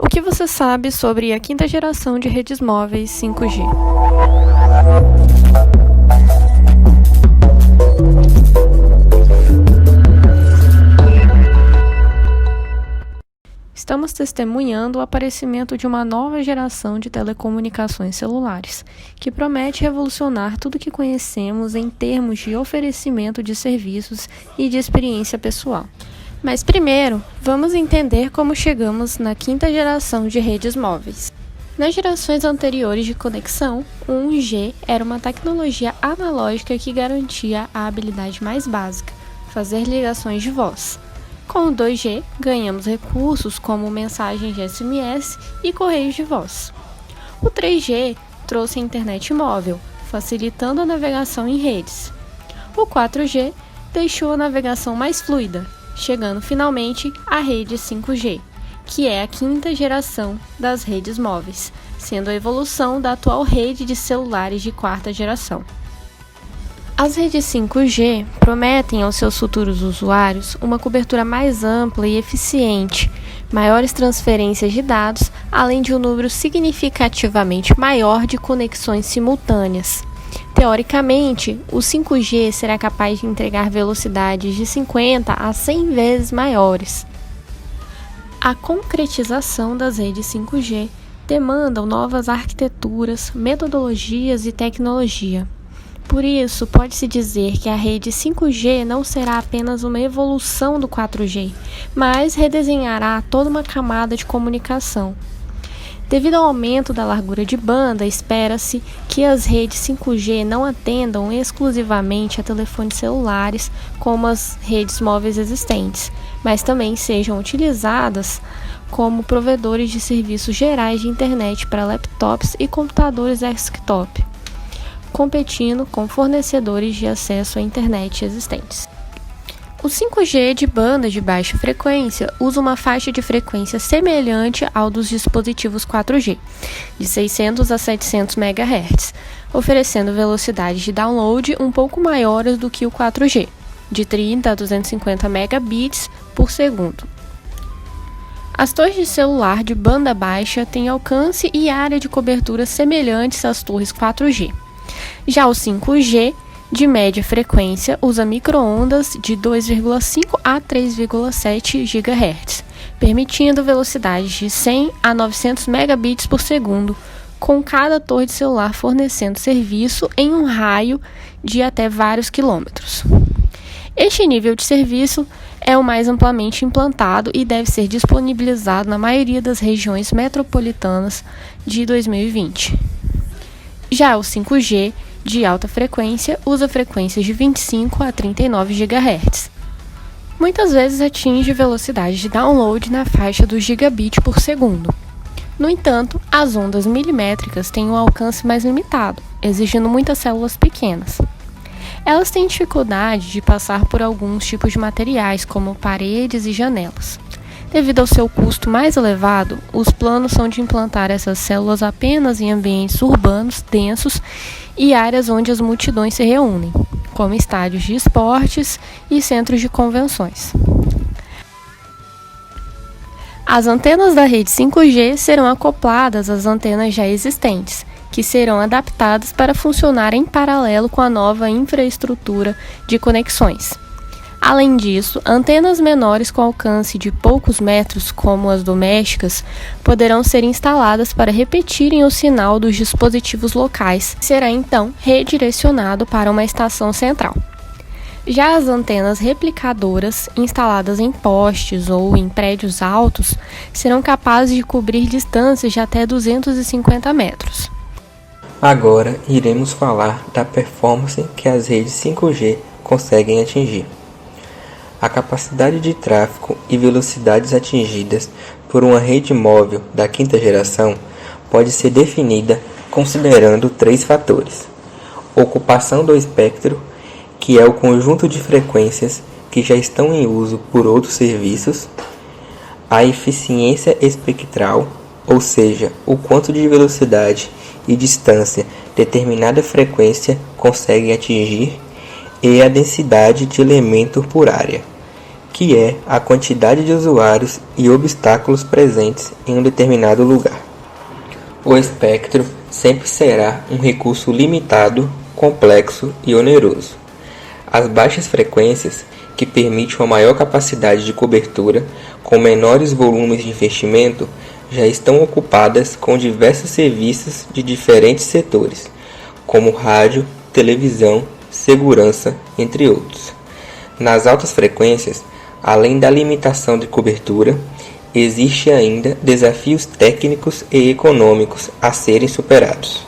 O que você sabe sobre a quinta geração de redes móveis 5G? Estamos testemunhando o aparecimento de uma nova geração de telecomunicações celulares, que promete revolucionar tudo que conhecemos em termos de oferecimento de serviços e de experiência pessoal. Mas primeiro, vamos entender como chegamos na quinta geração de redes móveis. Nas gerações anteriores de conexão, o 1G era uma tecnologia analógica que garantia a habilidade mais básica, fazer ligações de voz. Com o 2G, ganhamos recursos como mensagens de SMS e correios de voz. O 3G trouxe a internet móvel, facilitando a navegação em redes. O 4G deixou a navegação mais fluida, chegando finalmente à rede 5G, que é a quinta geração das redes móveis, sendo a evolução da atual rede de celulares de quarta geração. As redes 5G prometem aos seus futuros usuários uma cobertura mais ampla e eficiente, maiores transferências de dados, além de um número significativamente maior de conexões simultâneas. Teoricamente, o 5G será capaz de entregar velocidades de 50 a 100 vezes maiores. A concretização das redes 5G demandam novas arquiteturas, metodologias e tecnologia. Por isso, pode-se dizer que a rede 5G não será apenas uma evolução do 4G, mas redesenhará toda uma camada de comunicação. Devido ao aumento da largura de banda, espera-se que as redes 5G não atendam exclusivamente a telefones celulares como as redes móveis existentes, mas também sejam utilizadas como provedores de serviços gerais de internet para laptops e computadores desktop, competindo com fornecedores de acesso à internet existentes. O 5G de banda de baixa frequência usa uma faixa de frequência semelhante ao dos dispositivos 4G, de 600 a 700 MHz, oferecendo velocidades de download um pouco maiores do que o 4G, de 30 a 250 megabits por segundo. As torres de celular de banda baixa têm alcance e área de cobertura semelhantes às torres 4G. Já o 5G de média frequência usa micro-ondas de 2,5 a 3,7 GHz, permitindo velocidades de 100 a 900 megabits por segundo, com cada torre de celular fornecendo serviço em um raio de até vários quilômetros. Este nível de serviço é o mais amplamente implantado e deve ser disponibilizado na maioria das regiões metropolitanas de 2020. Já o 5G de alta frequência usa frequências de 25 a 39 GHz. Muitas vezes atinge velocidade de download na faixa do gigabit por segundo. No entanto, as ondas milimétricas têm um alcance mais limitado, exigindo muitas células pequenas. Elas têm dificuldade de passar por alguns tipos de materiais, como paredes e janelas. Devido ao seu custo mais elevado, os planos são de implantar essas células apenas em ambientes urbanos densos e áreas onde as multidões se reúnem, como estádios de esportes e centros de convenções. As antenas da rede 5G serão acopladas às antenas já existentes, que serão adaptadas para funcionar em paralelo com a nova infraestrutura de conexões. Além disso, antenas menores com alcance de poucos metros, como as domésticas, poderão ser instaladas para repetirem o sinal dos dispositivos locais, que será então redirecionado para uma estação central. Já as antenas replicadoras, instaladas em postes ou em prédios altos, serão capazes de cobrir distâncias de até 250 metros. Agora iremos falar da performance que as redes 5G conseguem atingir. A capacidade de tráfego e velocidades atingidas por uma rede móvel da quinta geração pode ser definida considerando 3 fatores: ocupação do espectro, que é o conjunto de frequências que já estão em uso por outros serviços, a eficiência espectral, ou seja, o quanto de velocidade e distância determinada frequência consegue atingir, e a densidade de elemento por área, que é a quantidade de usuários e obstáculos presentes em um determinado lugar. O espectro sempre será um recurso limitado, complexo e oneroso. As baixas frequências, que permitem uma maior capacidade de cobertura com menores volumes de investimento, já estão ocupadas com diversos serviços de diferentes setores, como rádio, televisão, segurança, entre outros. Nas altas frequências, além da limitação de cobertura, existe ainda desafios técnicos e econômicos a serem superados.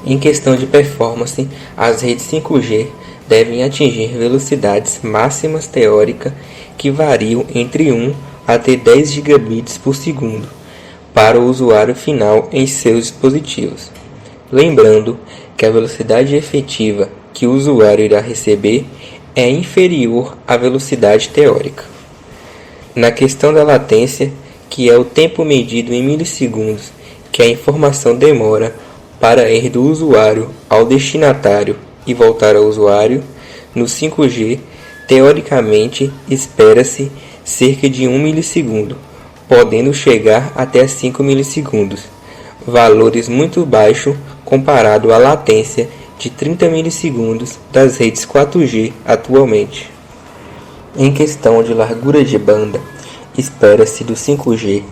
Em questão de performance, as redes 5G devem atingir velocidades máximas teóricas que variam entre 1 até 10 gigabits por segundo para o usuário final em seus dispositivos. Lembrando que a velocidade efetiva que o usuário irá receber é inferior à velocidade teórica. Na questão da latência, que é o tempo medido em milissegundos que a informação demora para ir do usuário ao destinatário e voltar ao usuário, no 5G, teoricamente, espera-se cerca de 1 milissegundo, podendo chegar até 5 milissegundos, valores muito baixos comparado à latência de 30 milissegundos das redes 4G atualmente. Em questão de largura de banda, espera-se do 5G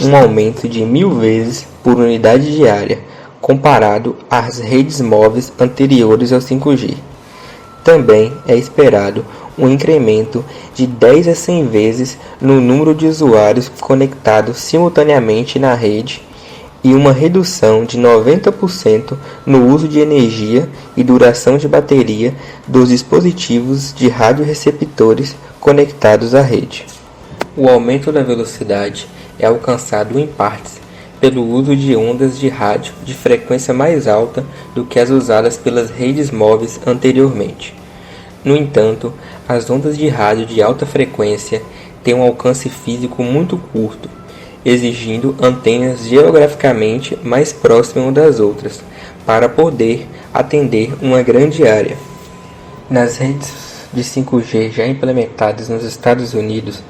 um aumento de 1000 vezes por unidade de área, comparado às redes móveis anteriores ao 5G. Também é esperado um incremento de 10 a 100 vezes no número de usuários conectados simultaneamente na rede e uma redução de 90% no uso de energia e duração de bateria dos dispositivos de radioreceptores conectados à rede. O aumento da velocidade é alcançado em partes pelo uso de ondas de rádio de frequência mais alta do que as usadas pelas redes móveis anteriormente. No entanto, as ondas de rádio de alta frequência têm um alcance físico muito curto, exigindo antenas geograficamente mais próximas umas das outras, para poder atender uma grande área. Nas redes de 5G já implementadas nos Estados Unidos,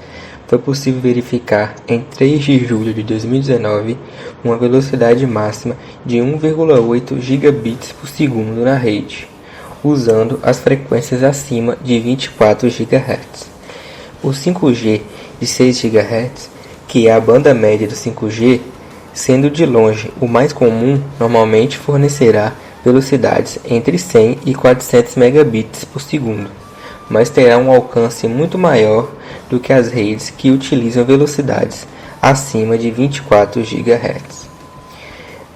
foi possível verificar em 3 de julho de 2019 uma velocidade máxima de 1,8 gigabits por segundo na rede, usando as frequências acima de 24 GHz. O 5G de 6 GHz, que é a banda média do 5G, sendo de longe o mais comum, normalmente fornecerá velocidades entre 100 e 400 megabits por segundo, mas terá um alcance muito maior do que as redes que utilizam velocidades acima de 24 GHz.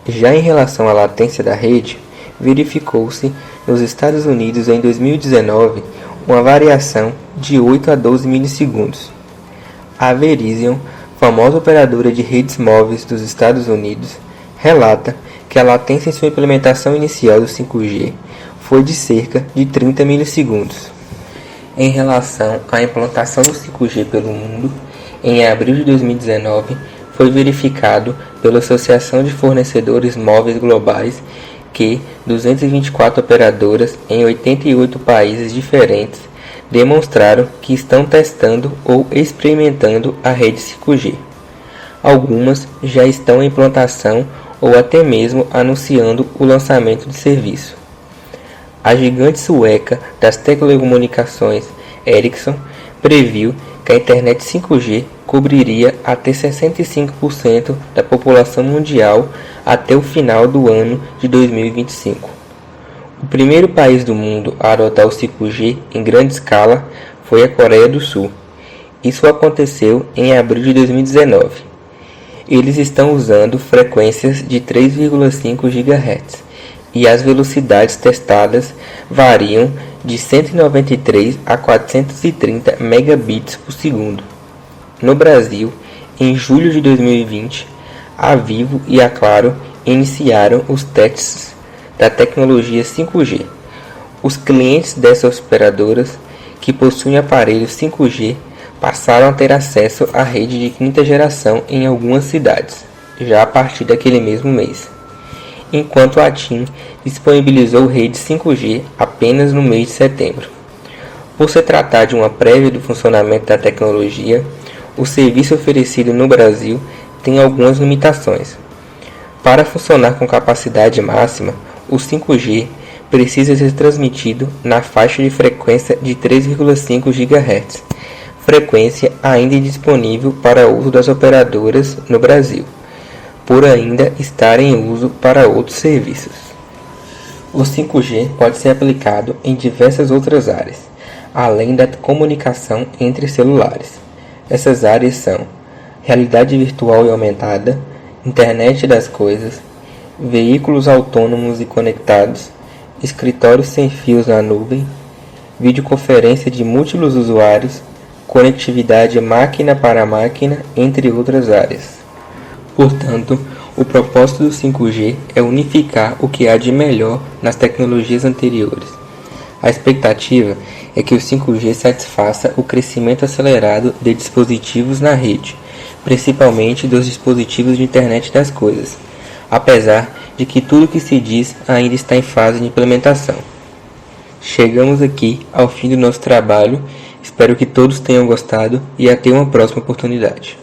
Já em relação à latência da rede, verificou-se nos Estados Unidos em 2019 uma variação de 8 a 12 milissegundos. A Verizon, famosa operadora de redes móveis dos Estados Unidos, relata que a latência em sua implementação inicial do 5G foi de cerca de 30 milissegundos. Em relação à implantação do 5G pelo mundo, em abril de 2019, foi verificado pela Associação de Fornecedores Móveis Globais que 224 operadoras em 88 países diferentes demonstraram que estão testando ou experimentando a rede 5G. Algumas já estão em implantação ou até mesmo anunciando o lançamento de serviço. A gigante sueca das telecomunicações, Ericsson, previu que a internet 5G cobriria até 65% da população mundial até o final do ano de 2025. O primeiro país do mundo a adotar o 5G em grande escala foi a Coreia do Sul. Isso aconteceu em abril de 2019. Eles estão usando frequências de 3,5 GHz e as velocidades testadas variam de 193 a 430 megabits por segundo. No Brasil, em julho de 2020, a Vivo e a Claro iniciaram os testes da tecnologia 5G. Os clientes dessas operadoras que possuem aparelhos 5G passaram a ter acesso à rede de quinta geração em algumas cidades, já a partir daquele mesmo mês, enquanto a TIM disponibilizou rede 5G apenas no mês de setembro. Por se tratar de uma prévia do funcionamento da tecnologia, o serviço oferecido no Brasil tem algumas limitações. Para funcionar com capacidade máxima, o 5G precisa ser transmitido na faixa de frequência de 3,5 GHz, frequência ainda indisponível para uso das operadoras no Brasil, por ainda estar em uso para outros serviços. O 5G pode ser aplicado em diversas outras áreas, além da comunicação entre celulares. Essas áreas são realidade virtual e aumentada, internet das coisas, veículos autônomos e conectados, escritórios sem fios na nuvem, videoconferência de múltiplos usuários, conectividade máquina para máquina, entre outras áreas. Portanto, o propósito do 5G é unificar o que há de melhor nas tecnologias anteriores. A expectativa é que o 5G satisfaça o crescimento acelerado de dispositivos na rede, principalmente dos dispositivos de internet das coisas, apesar de que tudo que se diz ainda está em fase de implementação. Chegamos aqui ao fim do nosso trabalho, espero que todos tenham gostado e até uma próxima oportunidade.